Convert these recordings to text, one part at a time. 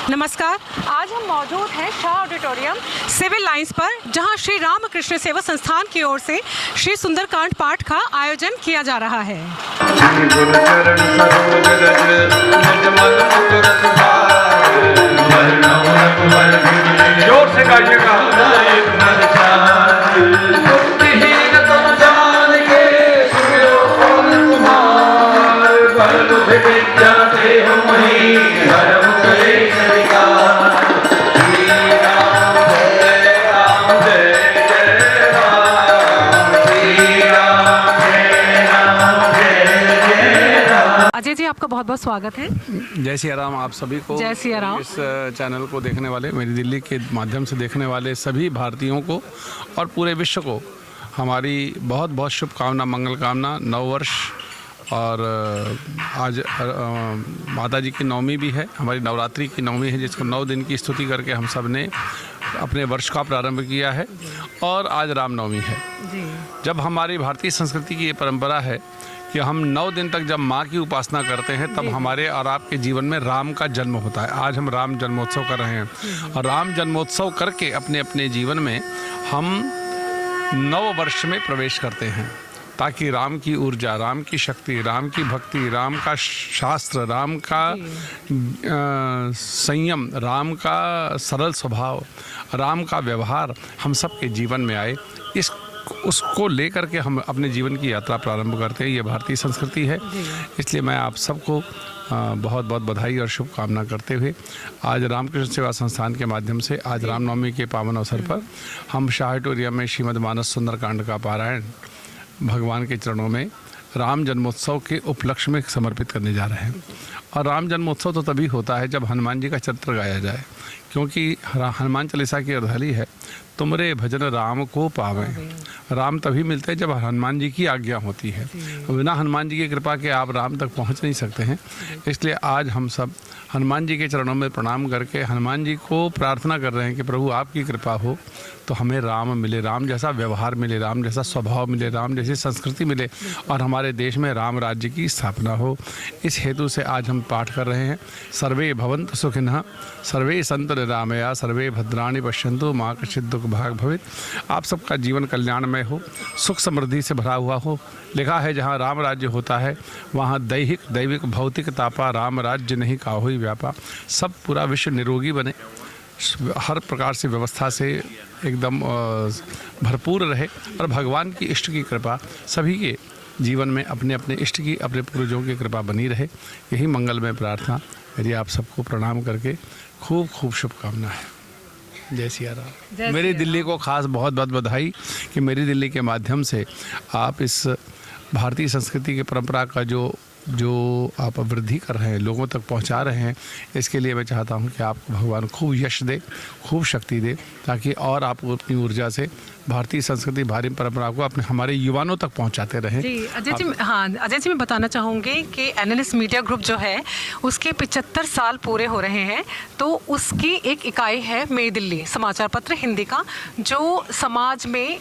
नमस्कार। आज हम मौजूद हैं शाह ऑडिटोरियम सिविल लाइंस पर, जहां श्री रामकृष्ण सेवा संस्थान की ओर से श्री सुंदरकांड पाठ का आयोजन किया जा रहा है। जोर से गाइएगा। अजय जी, आपका बहुत बहुत स्वागत है। जय सिया राम आप सभी को। जय सिया राम। इस चैनल को देखने वाले, मेरी दिल्ली के माध्यम से देखने वाले सभी भारतीयों को और पूरे विश्व को हमारी बहुत बहुत शुभकामना, मंगल कामना। नववर्ष और आज माता जी की नवमी भी है, हमारी नवरात्रि की नवमी है, जिसको 9 दिन की स्तुति करके हम सब ने अपने वर्ष का प्रारंभ किया है। और आज रामनवमी है जी। जब हमारी भारतीय संस्कृति की ये परंपरा है कि हम 9 दिन तक जब माँ की उपासना करते हैं, तब हमारे और आपके जीवन में राम का जन्म होता है। आज हम राम जन्मोत्सव कर रहे हैं और राम जन्मोत्सव करके अपने अपने जीवन में हम नव वर्ष में प्रवेश करते हैं, ताकि राम की ऊर्जा, राम की शक्ति, राम की भक्ति, राम का शास्त्र, राम का संयम, राम का सरल स्वभाव, राम का व्यवहार हम सब के जीवन में आए। उसको लेकर के हम अपने जीवन की यात्रा प्रारंभ करते हैं। ये भारतीय संस्कृति है, इसलिए मैं आप सबको बहुत बहुत बधाई और शुभकामना करते हुए आज रामकृष्ण सेवा संस्थान के माध्यम से आज रामनवमी के पावन अवसर पर हम शाह ऑडिटोरियम में श्रीमद् मानस सुंदरकांड का पारायण भगवान के चरणों में राम जन्मोत्सव के उपलक्ष्य में समर्पित करने जा रहे हैं। और राम जन्मोत्सव तो तभी होता है जब हनुमान जी का चरित्र गाया जाए, क्योंकि हनुमान चालीसा की अर्धाली है, तुमरे भजन राम को पावें। राम तभी मिलते हैं जब हनुमान जी की आज्ञा होती है। बिना हनुमान जी की कृपा के आप राम तक पहुंच नहीं सकते हैं। इसलिए आज हम सब हनुमान जी के चरणों में प्रणाम करके हनुमान जी को प्रार्थना कर रहे हैं कि प्रभु आपकी कृपा हो तो हमें राम मिले, राम जैसा व्यवहार मिले, राम जैसा स्वभाव मिले, राम जैसी संस्कृति मिले और हमारे देश में राम राज्य की स्थापना हो। इस हेतु से आज हम पाठ कर रहे हैं, सर्वे भवन्तु सुखिनः, सर्वे सन्तु निरामया, सर्वे भद्राणि पश्यन्तु, मा कश्चित् दुःख भाग भवेत्। आप सबका जीवन कल्याणमय हो, सुख समृद्धि से भरा हुआ हो। लिखा है जहाँ राम राज्य होता है वहाँ दैहिक दैविक भौतिक तापा, राम राज्य नहीं काहुई व्यापा। सब पूरा विश्व निरोगी बने, हर प्रकार से व्यवस्था से एकदम भरपूर रहे और भगवान की इष्ट की कृपा सभी के जीवन में अपने अपने इष्ट की, अपने पूर्वजों की कृपा बनी रहे। यही मंगलमय प्रार्थना मेरी आप सबको प्रणाम करके खूब खूब शुभकामना है। जय सिया राम। मेरी दिल्ली को खास बहुत बहुत बधाई कि मेरी दिल्ली के माध्यम से आप इस भारतीय संस्कृति की परंपरा का जो आप वृद्धि कर रहे हैं, लोगों तक पहुंचा रहे हैं, इसके लिए मैं चाहता हूं कि आपको भगवान खूब यश दे, खूब शक्ति दे, ताकि और आप अपनी ऊर्जा से भारतीय संस्कृति, भारतीय परंपरा को अपने हमारे युवाओं तक पहुंचाते रहें। जी अजय जी, हाँ अजय जी, मैं बताना चाहूँगी कि एनालिस्ट मीडिया ग्रुप जो है उसके 75 साल पूरे हो रहे हैं, तो उसकी एक इकाई है मेरी दिल्ली समाचार पत्र हिंदी का, जो समाज में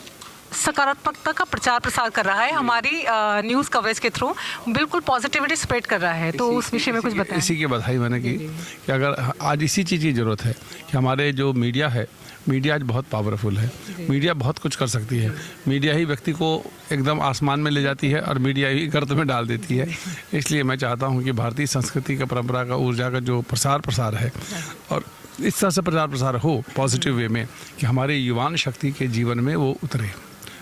सकारात्मकता का प्रचार प्रसार कर रहा है, हमारी न्यूज़ कवरेज के थ्रू बिल्कुल पॉजिटिविटी स्प्रेड कर रहा है। तो उस विषय में कुछ बताएं। इसी की बधाई मैंने की कि अगर आज इसी चीज़ की ज़रूरत है कि हमारे जो मीडिया है, मीडिया आज बहुत पावरफुल है, मीडिया बहुत कुछ कर सकती है। मीडिया ही व्यक्ति को एकदम आसमान में ले जाती है और मीडिया ही गर्त में डाल देती है। इसलिए मैं चाहता हूँ कि भारतीय संस्कृति का, परंपरा का, ऊर्जा का जो प्रसार है और इस तरह से प्रसार हो पॉजिटिव वे में कि हमारे युवान शक्ति के जीवन में वो उतरे।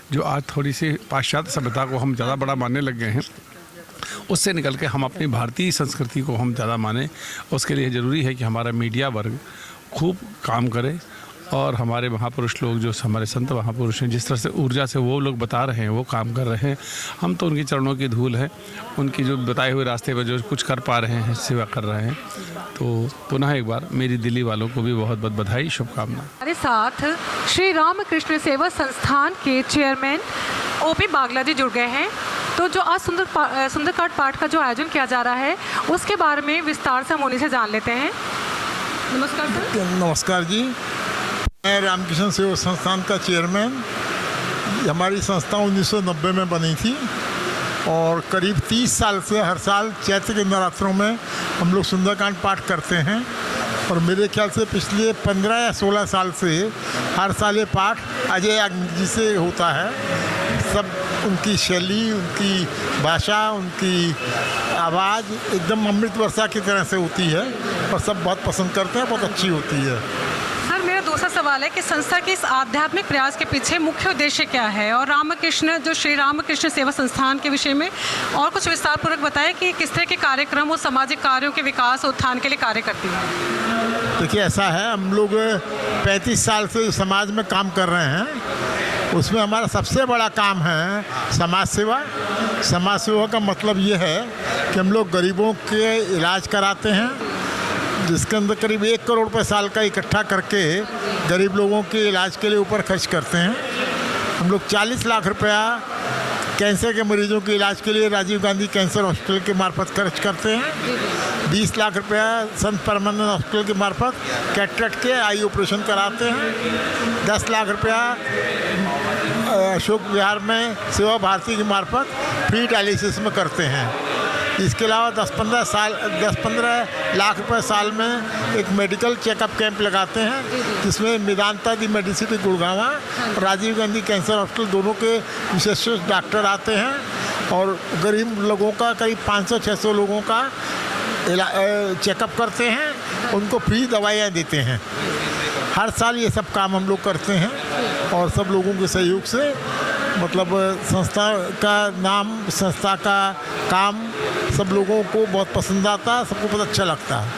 जो आज थोड़ी सी पाश्चात्य सभ्यता को हम ज़्यादा बड़ा मानने लग गए हैं, उससे निकल के हम अपनी भारतीय संस्कृति को हम ज़्यादा माने। उसके लिए ज़रूरी है कि हमारा मीडिया वर्ग खूब काम करे और हमारे महापुरुष लोग, जो हमारे संत महापुरुष हैं, जिस तरह से ऊर्जा से वो लोग बता रहे हैं, वो काम कर रहे हैं। हम तो उनकी चरणों की धूल हैं, उनकी जो बताए हुए रास्ते पर जो कुछ कर पा रहे हैं, सेवा कर रहे हैं। तो पुनः एक बार मेरी दिल्ली वालों को भी बहुत बहुत बधाई, शुभकामना। हमारे साथ श्री रामकृष्ण सेवा संस्थान के चेयरमैन ओपी बागला जी जुड़ गए हैं। तो जो आज सुंदरकांड पाठ का जो आयोजन किया जा रहा है, उसके बारे में विस्तार से हम उन्हीं से जान लेते हैं। नमस्कार सर। नमस्कार जी, मैं रामकृष्ण सेवा संस्थान का चेयरमैन। हमारी संस्था 1990 में बनी थी और करीब 30 साल से हर साल चैत्र के नवरात्रों में हम लोग सुंदरकांड पाठ करते हैं। और मेरे ख्याल से पिछले 15 या 16 साल से हर साल ये पाठ अजय याग्निक जी से होता है। सब उनकी शैली, उनकी भाषा, उनकी आवाज़ एकदम अमृत वर्षा की तरह से होती है और सब बहुत पसंद करते हैं, बहुत अच्छी होती है। सर, मेरा दूसरा सवाल है कि संस्था के इस आध्यात्मिक प्रयास के पीछे मुख्य उद्देश्य क्या है, और रामकृष्ण जो श्री रामकृष्ण सेवा संस्थान के विषय में और कुछ विस्तार पूर्वक बताएं कि किस तरह के कार्यक्रम और सामाजिक कार्यों के विकास और उत्थान के लिए कार्य करती है। देखिए, ऐसा है, हम लोग 35 साल से समाज में काम कर रहे हैं। उसमें हमारा सबसे बड़ा काम है समाज सेवा। समाज सेवा का मतलब ये है कि हम लोग गरीबों के इलाज कराते हैं, जिसके अंदर करीब 1 करोड़ रुपये साल का इकट्ठा करके गरीब लोगों के इलाज के लिए ऊपर खर्च करते हैं। हम लोग 40 लाख रुपया कैंसर के मरीजों के इलाज के लिए राजीव गांधी कैंसर हॉस्पिटल के मार्फत खर्च करते हैं। 20 लाख रुपया संत परमानंद हॉस्पिटल के मार्फत कैटरेक्ट के आई ऑपरेशन कराते हैं। 10 लाख रुपया अशोक विहार में सेवा भारती के मार्फत फ्री डायलिसिस में करते हैं। इसके अलावा 10-15 लाख रुपए साल में एक मेडिकल चेकअप कैंप लगाते हैं, जिसमें मेदांता दी मेडिसिटी गुड़गांव और राजीव गांधी कैंसर हॉस्पिटल दोनों के विशेषज्ञ डॉक्टर आते हैं और गरीब लोगों का करीब 500-600 लोगों का चेकअप करते हैं, उनको फ्री दवाइयाँ देते हैं। हर साल ये सब काम हम लोग करते हैं और सब लोगों के सहयोग से, मतलब संस्था का नाम, संस्था का काम सब लोगों को बहुत पसंद आता, सबको बहुत अच्छा लगता है।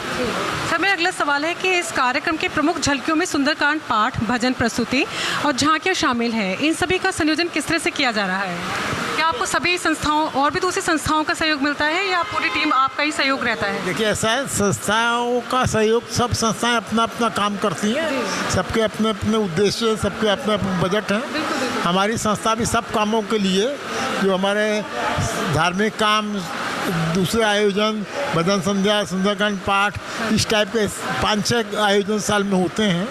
सर, मेरा अगला सवाल है कि इस कार्यक्रम के प्रमुख झलकियों में सुंदरकांड पाठ, भजन प्रस्तुति और झांकियाँ शामिल है। इन सभी का संयोजन किस तरह से किया जा रहा है? क्या आपको सभी संस्थाओं और भी दूसरी संस्थाओं का सहयोग मिलता है या पूरी टीम आपका ही सहयोग रहता है? देखिए, ऐसा है, संस्थाओं का सहयोग, सब संस्थाएं अपना अपना काम करती हैं, सबके अपने अपने उद्देश्य, सबके अपने अपने बजट हैं। हमारी संस्था भी सब कामों के लिए, जो हमारे धार्मिक काम, दूसरे आयोजन, भजन संध्या, सुंदरकांड पाठ, इस टाइप के 5-6 आयोजन साल में होते हैं,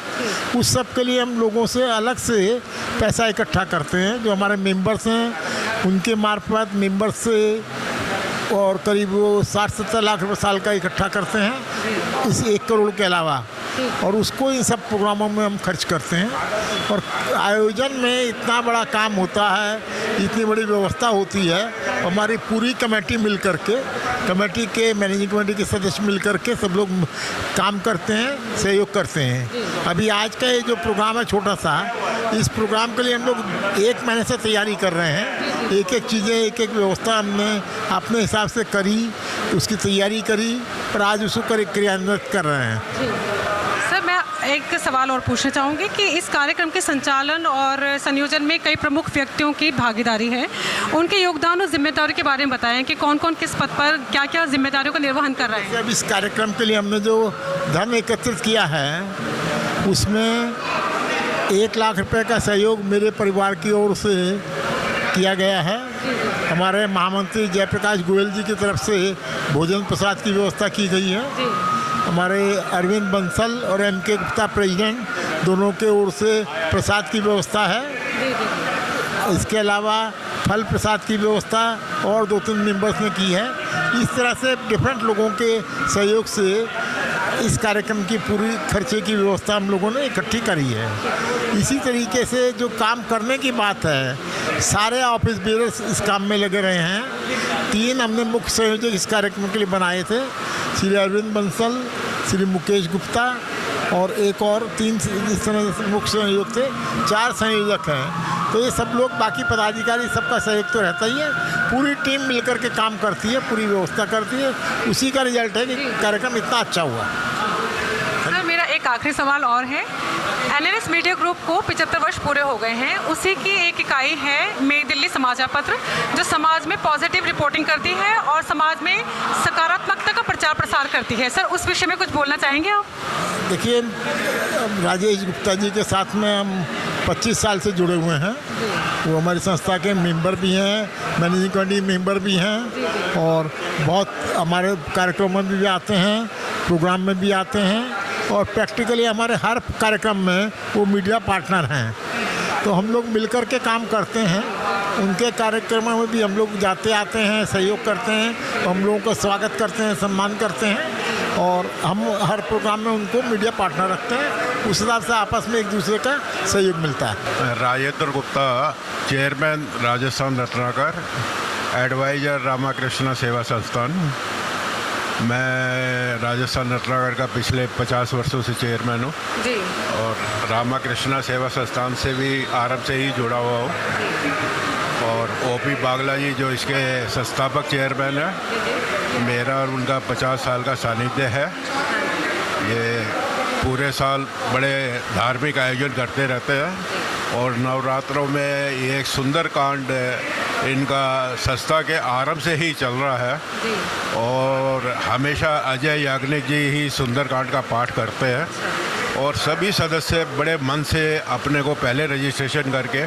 उस सब के लिए हम लोगों से अलग से पैसा इकट्ठा करते हैं। जो हमारे मेंबर्स हैं उनके मार्फत मेंबर्स से और करीब 60-70 लाख रुपए साल का इकट्ठा करते हैं, इस 1 करोड़ के अलावा, और उसको इन सब प्रोग्रामों में हम खर्च करते हैं। और आयोजन में इतना बड़ा काम होता है, इतनी बड़ी व्यवस्था होती है, हमारी पूरी कमेटी मिल करके, कमेटी के मैनेजिंग कमेटी के सदस्य मिल करके सब लोग काम करते हैं, सहयोग करते हैं। अभी आज का ये जो प्रोग्राम है छोटा सा, इस प्रोग्राम के लिए हम लोग 1 महीने से तैयारी कर रहे हैं। एक चीज़ें, एक व्यवस्था हमने अपने हिसाब से करी, उसकी तैयारी करी और आज उसको क्रियान्वित कर रहे हैं। सर, मैं एक सवाल और पूछना चाहूँगी कि इस कार्यक्रम के संचालन और संयोजन में कई प्रमुख व्यक्तियों की भागीदारी है, उनके योगदान और जिम्मेदारी के बारे में बताएं कि कौन कौन किस पद पर क्या क्या जिम्मेदारियों का निर्वहन कर रहे हैं। अब इस कार्यक्रम के लिए हमने जो धन एकत्रित किया है, उसमें 1 लाख रुपए का सहयोग मेरे परिवार की ओर से किया गया है। हमारे महामंत्री जयप्रकाश गोयल जी की तरफ से भोजन प्रसाद की व्यवस्था की गई है। हमारे अरविंद बंसल और M.K. गुप्ता प्रेसिडेंट, दोनों के ओर से प्रसाद की व्यवस्था है। इसके अलावा फल प्रसाद की व्यवस्था और 2-3 मेंबर्स ने की है। इस तरह से डिफरेंट लोगों के सहयोग से इस कार्यक्रम की पूरी खर्चे की व्यवस्था हम लोगों ने इकट्ठी करी है। इसी तरीके से जो काम करने की बात है, सारे ऑफिस बेयर्स इस काम में लगे रहे हैं। 3 हमने मुख्य संयोजक इस कार्यक्रम के लिए बनाए थे, श्री अरविंद बंसल, श्री मुकेश गुप्ता और एक और 3 इस तरह से मुख्य संयोजक थे। 4 संयोजक हैं, तो ये सब लोग, बाकी पदाधिकारी, सबका सहयोग तो रहता ही है। पूरी टीम मिलकर के काम करती है, पूरी व्यवस्था करती है, उसी का रिजल्ट है कि कार्यक्रम इतना अच्छा हुआ। सर, मेरा एक आखिरी सवाल और है। एनएलएस मीडिया ग्रुप को 75 वर्ष पूरे हो गए हैं, उसी की एक इकाई है नई दिल्ली समाचार पत्र, जो समाज में पॉजिटिव रिपोर्टिंग करती है और समाज में सकारात्मकता का प्रचार प्रसार करती है। सर, उस विषय में कुछ बोलना चाहेंगे आप? देखिए, राजेश गुप्ता जी के साथ में हम 25 साल से जुड़े हुए हैं। वो हमारी संस्था के मेंबर भी हैं, मैनेजिंग कमेटी मेंबर भी हैं और बहुत हमारे कार्यक्रमों में भी आते हैं, प्रोग्राम में भी आते हैं और प्रैक्टिकली हमारे हर कार्यक्रम में वो मीडिया पार्टनर हैं। तो हम लोग मिलकर के काम करते हैं। उनके कार्यक्रमों में भी हम लोग जाते आते हैं, सहयोग करते हैं, हम लोगों का स्वागत करते हैं, सम्मान करते हैं। और हम हर प्रोग्राम में उनको मीडिया पार्टनर रखते हैं। उस हिसाब से आपस में एक दूसरे का सहयोग मिलता है। राजेंद्र गुप्ता, चेयरमैन राजस्थान रत्नाकर, एडवाइजर रामाकृष्ण सेवा संस्थान। मैं राजस्थान रत्नाकर का पिछले 50 वर्षों से चेयरमैन हूँ जी। और रामाकृष्ण सेवा संस्थान से भी आरंभ से ही जुड़ा हुआ हूँ। और ओपी बागला जी जो इसके संस्थापक चेयरमैन है, मेरा और उनका 50 साल का सानिध्य है। ये पूरे साल बड़े धार्मिक आयोजन करते रहते हैं और नवरात्रों में ये एक सुंदर कांड इनका संस्था के आरंभ से ही चल रहा है और हमेशा अजय याग्निक जी ही सुंदर कांड का पाठ करते हैं और सभी सदस्य बड़े मन से अपने को पहले रजिस्ट्रेशन करके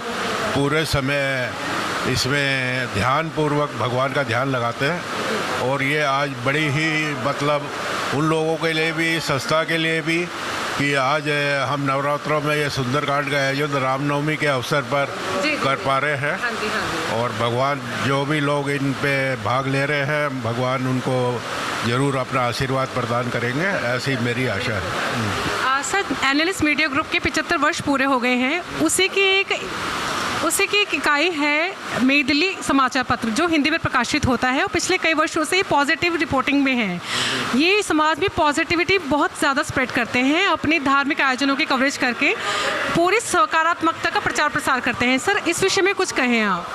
पूरे समय इसमें ध्यानपूर्वक भगवान का ध्यान लगाते हैं। और ये आज बड़ी ही मतलब उन लोगों के लिए भी, संस्था के लिए भी, कि आज हम नवरात्रों में ये सुंदरकांड का आयोजन रामनवमी के अवसर पर कर पा रहे हैं। और भगवान जो भी लोग इन पे भाग ले रहे हैं, भगवान उनको ज़रूर अपना आशीर्वाद प्रदान करेंगे, ऐसी मेरी आशा है। सर, एनालिस्ट मीडिया ग्रुप के 75 वर्ष पूरे हो गए हैं। उसी की एक इकाई है नई दिल्ली समाचार पत्र, जो हिंदी में प्रकाशित होता है और पिछले कई वर्षों से पॉजिटिव रिपोर्टिंग में है। ये समाज में पॉजिटिविटी बहुत ज़्यादा स्प्रेड करते हैं, अपने धार्मिक आयोजनों की कवरेज करके पूरी सकारात्मकता का प्रचार प्रसार करते हैं। सर, इस विषय में कुछ कहें आप।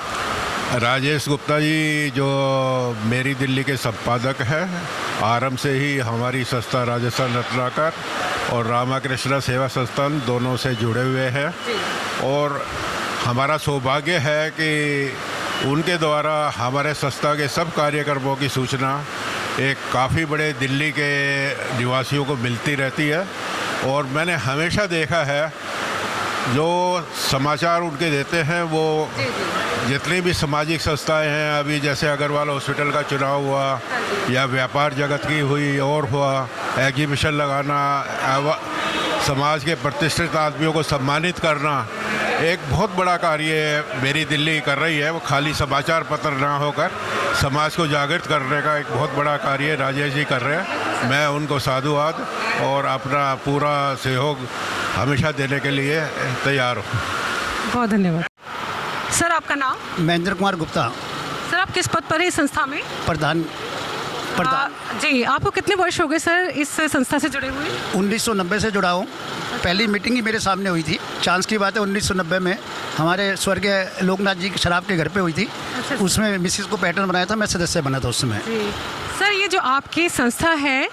राजेश गुप्ता जी जो मेरी दिल्ली के संपादक हैं, आरंभ से ही हमारी संस्था राजस्थान रत्नाकर और रामाकृष्ण सेवा संस्थान दोनों से जुड़े हुए हैं और हमारा सौभाग्य है कि उनके द्वारा हमारे संस्था के सब कार्यक्रमों की सूचना एक काफ़ी बड़े दिल्ली के निवासियों को मिलती रहती है। और मैंने हमेशा देखा है जो समाचार उनके देते हैं वो जितनी भी सामाजिक संस्थाएं हैं, अभी जैसे अग्रवाल हॉस्पिटल का चुनाव हुआ या व्यापार जगत की हुई और हुआ, एग्जीबिशन लगाना, समाज के प्रतिष्ठित आदमियों को सम्मानित करना, एक बहुत बड़ा कार्य मेरी दिल्ली कर रही है। वो खाली समाचार पत्र ना होकर समाज को जागृत करने का एक बहुत बड़ा कार्य राजेश जी कर रहे हैं। मैं उनको साधुवाद और अपना पूरा सहयोग हमेशा देने के लिए तैयार हूँ। बहुत धन्यवाद। सर, आपका नाम? महेंद्र कुमार गुप्ता। सर, आप किस पद पर है इस संस्था में? प्रधान। जी, आपको कितने वर्ष हो गए सर इस संस्था से जुड़े हुए? 1990 से जुड़ा हूँ। पहली मीटिंग ही मेरे सामने हुई थी। चांस की बात है, 1990 में हमारे स्वर्गीय लोकनाथ जी की शराब के घर पे हुई थी। उसमें मिसिस को पैटर्न बनाया था, मैं सदस्य बना था उस समय। सर, ये जो आपकी संस्था है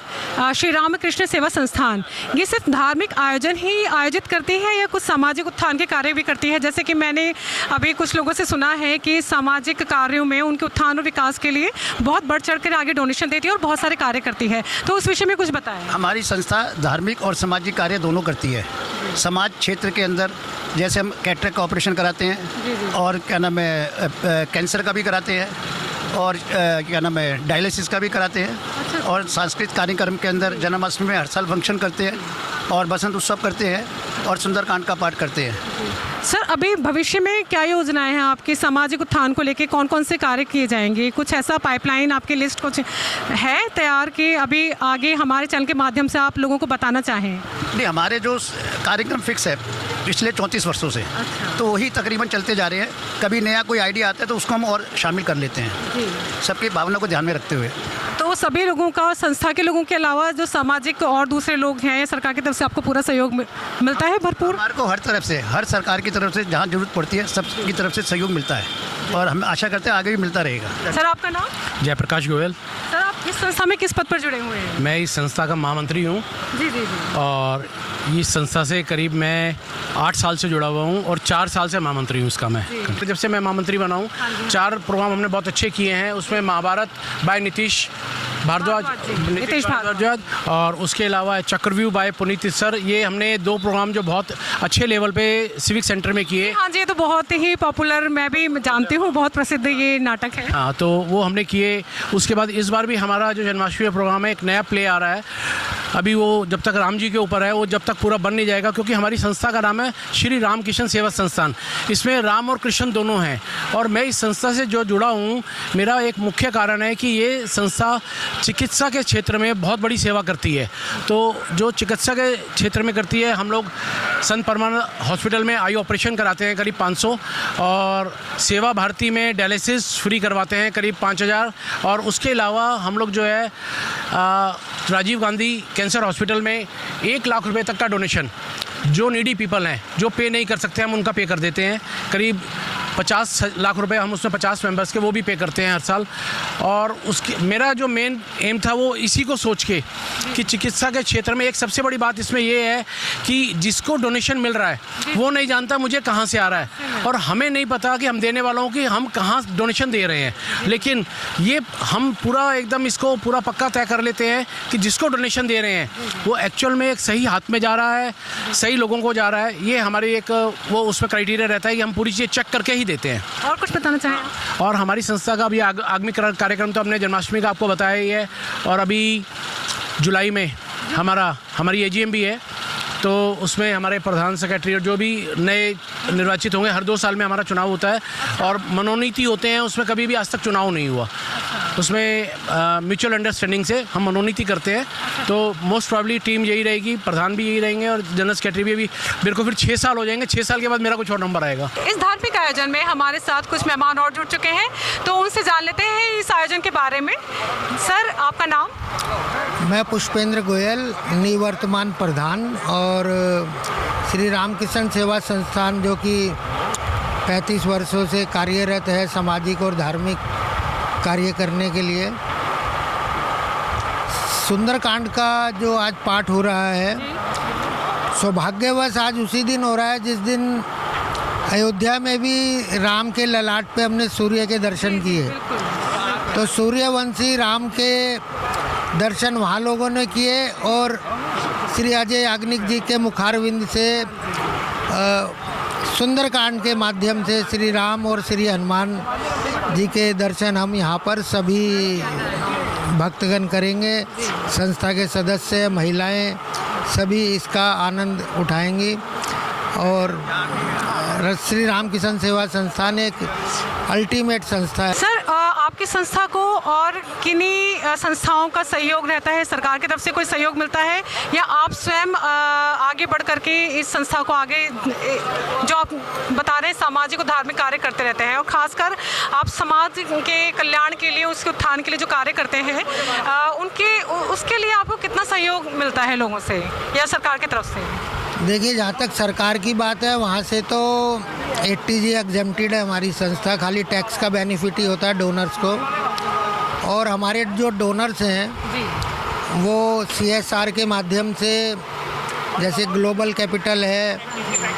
श्री रामकृष्ण सेवा संस्थान, ये सिर्फ धार्मिक आयोजन ही आयोजित करती है या कुछ सामाजिक उत्थान के कार्य भी करती है? जैसे कि मैंने अभी कुछ लोगों से सुना है कि सामाजिक कार्यों में उनके उत्थान और विकास के लिए बहुत बढ़ चढ़ कर आगे डोनेशन देती है और बहुत सारे कार्य करती है, तो उस विषय में कुछ बताएं। हमारी संस्था धार्मिक और सामाजिक कार्य दोनों करती है। समाज क्षेत्र के अंदर जैसे हम कैटरेक्ट का ऑपरेशन कराते हैं और क्या नाम है कैंसर का भी कराते हैं और क्या नाम है डायलिसिस का भी कराते हैं और सांस्कृतिक कार्यक्रम के अंदर जन्माष्टमी में हर साल फंक्शन करते हैं और बसंत उत्सव करते हैं और सुंदरकांड का पाठ करते हैं। सर, अभी भविष्य में क्या योजनाएं हैं आपके सामाजिक उत्थान को लेके? कौन कौन से कार्य किए जाएंगे? कुछ ऐसा पाइपलाइन आपकी लिस्ट कुछ है तैयार कि अभी आगे हमारे चैनल के माध्यम से आप लोगों को बताना चाहें? नहीं, हमारे जो कार्यक्रम फिक्स है पिछले 34 वर्षों से, तो वही तकरीबन चलते जा रहे हैं। कभी नया कोई आइडिया आता है तो उसको हम और शामिल कर लेते हैं, सबकी भावना को ध्यान में रखते हुए। तो सभी लोगों का, संस्था के लोगों के अलावा जो सामाजिक और दूसरे लोग हैं, सरकार की तरफ से आपको पूरा सहयोग मिलता है भरपूर? हमारे को हर तरफ से, हर सरकार की तरफ से जहाँ जरूरत पड़ती है सबकी तरफ से सहयोग मिलता है और हम आशा करते हैं आगे भी मिलता रहेगा। सर, आपका नाम? जयप्रकाश गोयल। सर, आप इस संस्था में किस पद पर जुड़े हुए हैं? मैं इस संस्था का महामंत्री हूँ। जी जी जी। और इस संस्था से करीब मैं 8 साल से जुड़ा हुआ हूँ और 4 साल से महामंत्री हूँ इसका मैं। जब से मैं महामंत्री बना हूँ 4 प्रोग्राम हमने बहुत अच्छे किए हैं। उसमें महाभारत बाय नीतीश भारद्वाज, और उसके अलावा चक्रव्यूह बाय पुनीत सर, ये हमने 2 प्रोग्राम जो बहुत अच्छे लेवल पे सिविक सेंटर में किए। हाँ जी, ये तो बहुत ही पॉपुलर, मैं भी जानती हूँ, बहुत प्रसिद्ध ये नाटक है। हाँ, तो वो हमने किए। उसके बाद इस बार भी हमारा जो जन्माष्टमी प्रोग्राम है, एक नया प्ले आ रहा है अभी वो जब तक राम जी के ऊपर है, वो जब तक पूरा बन नहीं जाएगा, क्योंकि हमारी संस्था का नाम है श्री रामकृष्ण सेवा संस्थान। इसमें राम और कृष्ण दोनों हैं, और मैं इस संस्था से जो जुड़ा हूँ, मेरा एक मुख्य कारण है कि ये संस्था चिकित्सा के क्षेत्र में बहुत बड़ी सेवा करती है। तो जो चिकित्सा के क्षेत्र में करती है, हम लोग संत परमानंद हॉस्पिटल में आई ऑपरेशन कराते हैं करीब 500, और सेवा भारती में डायलिसिस फ्री करवाते हैं करीब 5000, और उसके अलावा हम लोग जो है राजीव गांधी कैंसर हॉस्पिटल में 1 लाख रुपए तक का डोनेशन, जो नीडी पीपल हैं, जो पे नहीं कर सकते, हम उनका पे कर देते हैं। करीब 50 लाख रुपए हम उसमें 50 मेंबर्स के वो भी पे करते हैं हर साल। और उसके मेरा जो मेन एम था वो इसी को सोच के कि चिकित्सा के क्षेत्र में एक सबसे बड़ी बात इसमें ये है कि जिसको डोनेशन मिल रहा है वो नहीं जानता मुझे कहाँ से आ रहा है, और हमें नहीं पता कि हम देने वालों की हम कहाँ डोनेशन दे रहे हैं। लेकिन ये हम पूरा एकदम इसको पूरा पक्का तय कर लेते हैं कि जिसको डोनेशन दे रहे हैं वो एक्चुअल में एक सही हाथ में जा रहा है, सही लोगों को जा रहा है। ये हमारी एक वो उसमें क्राइटेरिया रहता है कि हम पूरी चीज़ चेक करके ही देते हैं। और कुछ बताना चाहें? और हमारी संस्था का अभी आगामी कार्यक्रम तो हमने जन्माष्टमी का आपको बताया ही है, और अभी जुलाई में हमारी AGM भी है, तो उसमें हमारे प्रधान सेक्रेटरी और जो भी नए निर्वाचित होंगे, हर 2 साल में हमारा चुनाव होता है, और मनोनीति होते हैं, उसमें कभी भी आज तक चुनाव नहीं हुआ। उसमें म्यूचुअल अंडरस्टैंडिंग से हम मनोनीति करते हैं। तो मोस्ट प्रॉब्ली टीम यही रहेगी, प्रधान भी यही रहेंगे, और जनरल सेक्रेटरी भी। मेरे को फिर 6 साल हो जाएंगे, 6 साल के बाद मेरा कुछ और नंबर आएगा। इस धार्मिक आयोजन में हमारे साथ कुछ मेहमान और जुड़ चुके हैं, तो उनसे जान लेते हैं इस आयोजन के बारे में। सर, आपका नाम? मैं पुष्पेंद्र गोयल, निवर्तमान प्रधान, और श्री रामकृष्ण सेवा संस्थान जो कि 35 वर्षों से कार्यरत है सामाजिक और धार्मिक कार्य करने के लिए। सुंदरकांड का जो आज पाठ हो रहा है, सौभाग्यवश आज उसी दिन हो रहा है जिस दिन अयोध्या में भी राम के ललाट पे हमने सूर्य के दर्शन किए। तो सूर्यवंशी राम के दर्शन वहाँ लोगों ने किए, और श्री अजय याग्निक जी के मुखारविंद से सुंदरकांड के माध्यम से श्री राम और श्री हनुमान जी के दर्शन हम यहाँ पर सभी भक्तगण करेंगे। संस्था के सदस्य, महिलाएं सभी इसका आनंद उठाएंगी, और श्री रामकृष्ण सेवा संस्थान एक अल्टीमेट संस्था है। सर, आपकी संस्था को और किन्हीं संस्थाओं का सहयोग रहता है? सरकार की तरफ से कोई सहयोग मिलता है, या आप स्वयं आगे बढ़ करके इस संस्था को आगे, जो आप बता रहे हैं, सामाजिक और धार्मिक कार्य करते रहते हैं, और खासकर आप समाज के कल्याण के लिए, उसके उत्थान के लिए जो कार्य करते हैं, उसके लिए आपको कितना सहयोग मिलता है लोगों से या सरकार की तरफ से? देखिए, जहाँ तक सरकार की बात है, वहाँ से तो 80G एग्जेम्प्टेड है हमारी संस्था। खाली टैक्स का बेनिफिट ही होता है डोनर्स को। और हमारे जो डोनर्स हैं वो CSR के माध्यम से, जैसे ग्लोबल कैपिटल है,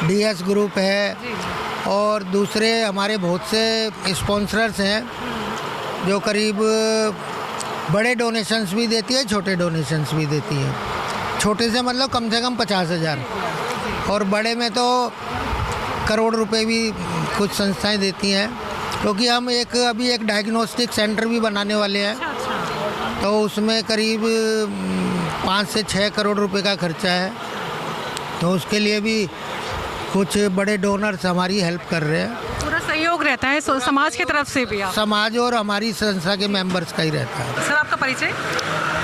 DS ग्रुप है, और दूसरे हमारे बहुत से स्पॉन्सर्स हैं जो करीब बड़े डोनेशंस भी देती है, छोटे डोनेशंस भी देती हैं। छोटे से मतलब कम से कम 50,000, और बड़े में तो करोड़ रुपए भी कुछ संस्थाएं देती हैं, क्योंकि हम अभी एक डायग्नोस्टिक सेंटर भी बनाने वाले हैं। तो उसमें करीब 5 से 6 करोड़ रुपए का खर्चा है। तो उसके लिए भी कुछ बड़े डोनर्स हमारी हेल्प कर रहे हैं। पूरा सहयोग रहता है समाज की तरफ से भी? समाज और हमारी संस्था के मेंबर्स का ही रहता है। सर, आपका परिचय?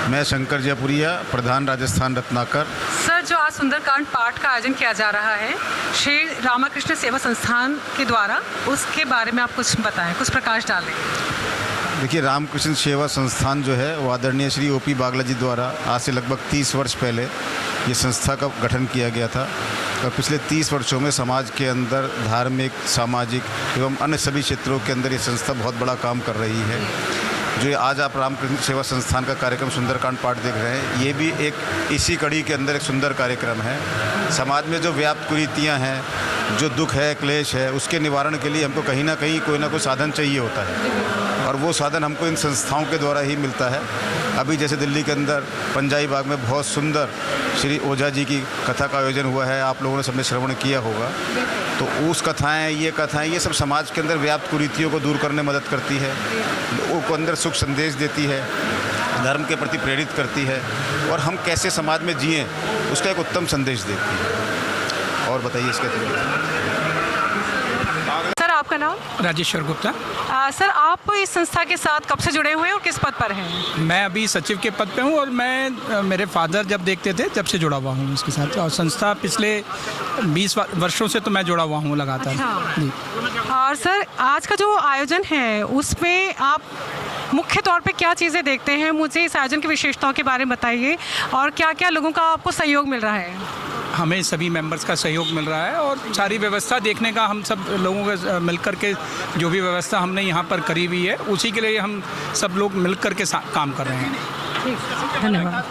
मैं शंकर जयपुरिया, प्रधान राजस्थान रत्नाकर। सर, जो आज सुंदरकांड पाठ का आयोजन किया जा रहा है श्री रामकृष्ण सेवा संस्थान के द्वारा, उसके बारे में आप कुछ बताएं, कुछ प्रकाश डालें। देखिए, रामकृष्ण सेवा संस्थान जो है वो आदरणीय श्री OP बागला जी द्वारा आज से लगभग 30 वर्ष पहले ये संस्था का गठन किया गया था, और पिछले 30 वर्षों में समाज के अंदर धार्मिक, सामाजिक एवं अन्य सभी क्षेत्रों के अंदर ये संस्था बहुत बड़ा काम कर रही है। जो आज आप रामकृष्ण सेवा संस्थान का कार्यक्रम सुंदरकांड पाठ देख रहे हैं, ये भी एक इसी कड़ी के अंदर एक सुंदर कार्यक्रम है। समाज में जो व्याप्त कुरीतियाँ हैं, जो दुख है, क्लेश है, उसके निवारण के लिए हमको कहीं ना कहीं कोई ना कोई साधन चाहिए होता है, और वो साधन हमको इन संस्थाओं के द्वारा ही मिलता है। अभी जैसे दिल्ली के अंदर पंजाई बाग में बहुत सुंदर श्री ओझा जी की कथा का आयोजन हुआ है, आप लोगों ने सबने श्रवण किया होगा। तो उस कथाएं, ये सब समाज के अंदर व्याप्त कुरीतियों को दूर करने में मदद करती है, लोगों को अंदर सुख संदेश देती है। धर्म के प्रति प्रेरित करती है और हम कैसे समाज में जिएं उसका एक उत्तम संदेश देती है। और बताइए इसके सर आपका नाम? राजेश्वर गुप्ता। सर आप इस संस्था के साथ कब से जुड़े हुए हैं और किस पद पर हैं? मैं अभी सचिव के पद पे हूँ और मैं मेरे फादर जब देखते थे जब से जुड़ा हुआ हूँ उसके साथ, और संस्था पिछले 20 वर्षों से तो मैं जुड़ा हुआ हूँ लगातार। अच्छा। जी। और सर आज का जो आयोजन है उसमें आप मुख्य तौर पे क्या चीज़ें देखते हैं? मुझे इस आयोजन की विशेषताओं के बारे में बताइए और क्या क्या लोगों का आपको सहयोग मिल रहा है? हमें सभी मेंबर्स का सहयोग मिल रहा है और सारी व्यवस्था देखने का हम सब लोगों के मिलकर के जो भी व्यवस्था हमने यहाँ पर करी हुई है उसी के लिए हम सब लोग मिलकर के काम कर रहे हैं। धन्यवाद।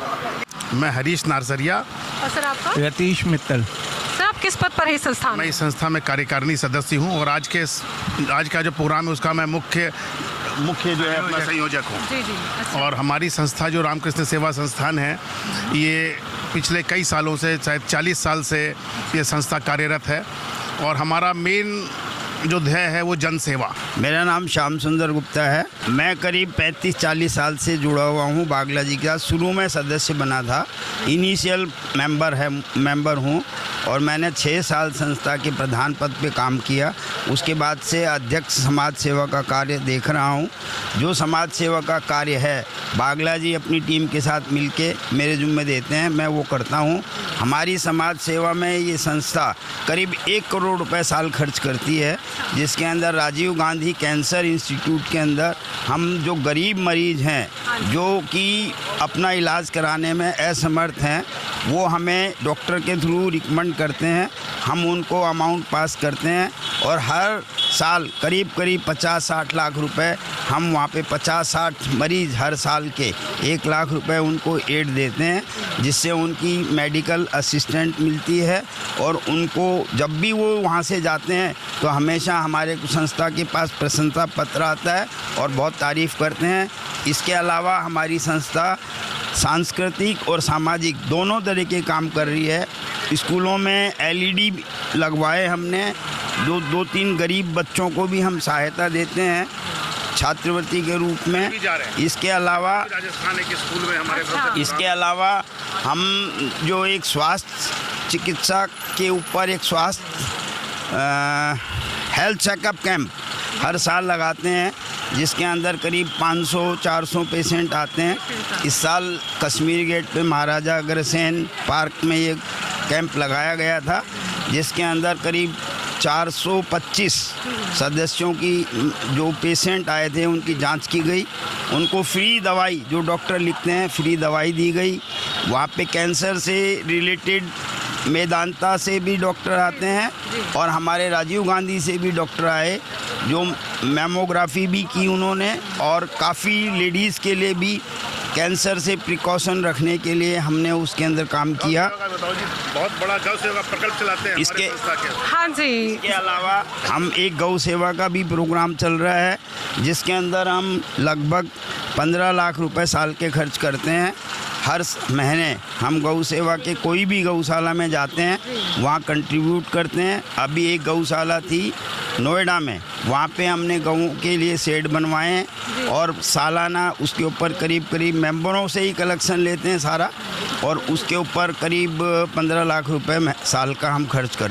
मैं हरीश नारसरिया। और सर आपका? रतीश मित्तल। सर आप किस पद पर है इस संस्था में? मैं इस संस्था में कार्यकारिणी सदस्य हूँ और आज का जो प्रोग्राम है उसका मैं मुख्य जो है अपना संयोजक हूँ। जी जी। अच्छा। और हमारी संस्था जो रामकृष्ण सेवा संस्थान है ये पिछले कई सालों से, शायद 40 साल से ये संस्था कार्यरत है और हमारा मेन जो ध्येय है वो जन सेवा। मेरा नाम श्याम सुंदर गुप्ता है। मैं करीब 35-40 साल से जुड़ा हुआ हूँ बागला जी के साथ। शुरू में सदस्य बना था, इनिशियल मेंबर हूँ और मैंने 6 साल संस्था के प्रधान पद पे काम किया। उसके बाद से अध्यक्ष समाज सेवा का कार्य देख रहा हूँ। जो समाज सेवा का कार्य है बागला जी अपनी टीम के साथ मिलके मेरे जिम्मे देते हैं, मैं वो करता हूँ। हमारी समाज सेवा में ये संस्था करीब 1 करोड़ रुपए साल खर्च करती है, जिसके अंदर राजीव गांधी कैंसर इंस्टीट्यूट के अंदर हम जो गरीब मरीज हैं जो कि अपना इलाज कराने में असमर्थ हैं वो हमें डॉक्टर के थ्रू रिकमेंड करते हैं, हम उनको अमाउंट पास करते हैं और हर साल करीब 50-60 लाख रुपए हम वहाँ पे 50-60 मरीज हर साल के 1 लाख रुपए उनको एड देते हैं, जिससे उनकी मेडिकल असिस्टेंट मिलती है और उनको जब भी वो वहाँ से जाते हैं तो हमेशा हमारे संस्था के पास प्रशंसा पत्र आता है और बहुत तारीफ़ करते हैं। इसके अलावा हमारी संस्था सांस्कृतिक और सामाजिक दोनों तरह के काम कर रही है। स्कूलों में LED लगवाए हमने, 2-3 गरीब बच्चों को भी हम सहायता देते हैं छात्रवृत्ति के रूप में। इसके अलावा हम जो एक स्वास्थ्य चिकित्सा के ऊपर एक स्वास्थ्य हेल्थ चेकअप कैंप हर साल लगाते हैं, जिसके अंदर करीब 500-400 पेशेंट आते हैं। इस साल कश्मीर गेट पे महाराजा अग्रसेन पार्क में ये कैंप लगाया गया था, जिसके अंदर करीब 425 सदस्यों की जो पेशेंट आए थे उनकी जांच की गई, उनको फ्री दवाई जो डॉक्टर लिखते हैं फ्री दवाई दी गई। वहाँ पे कैंसर से रिलेटेड मेदांता से भी डॉक्टर आते हैं और हमारे राजीव गांधी से भी डॉक्टर आए जो मैमोग्राफी भी की उन्होंने, और काफ़ी लेडीज़ के लिए भी कैंसर से प्रिकॉशन रखने के लिए हमने उसके अंदर काम किया। बहुत बड़ा गौ सेवा प्रकल्प चलाते हैं इसके हाँ जी। इसके अलावा हम एक गौ सेवा का भी प्रोग्राम चल रहा है, जिसके अंदर हम लगभग 15 लाख रुपए साल के खर्च करते हैं। हर महीने हम गौ सेवा के कोई भी गौशाला में जाते हैं, वहाँ कंट्रीब्यूट करते हैं। अभी एक गौशाला थी नोएडा में, वहाँ पे हमने गऊ के लिए शेड बनवाए हैं और सालाना उसके ऊपर करीब मेंबरों से ही कलेक्शन लेते हैं सारा, और उसके ऊपर करीब 15 लाख रुपए साल का हम खर्च करते हैं।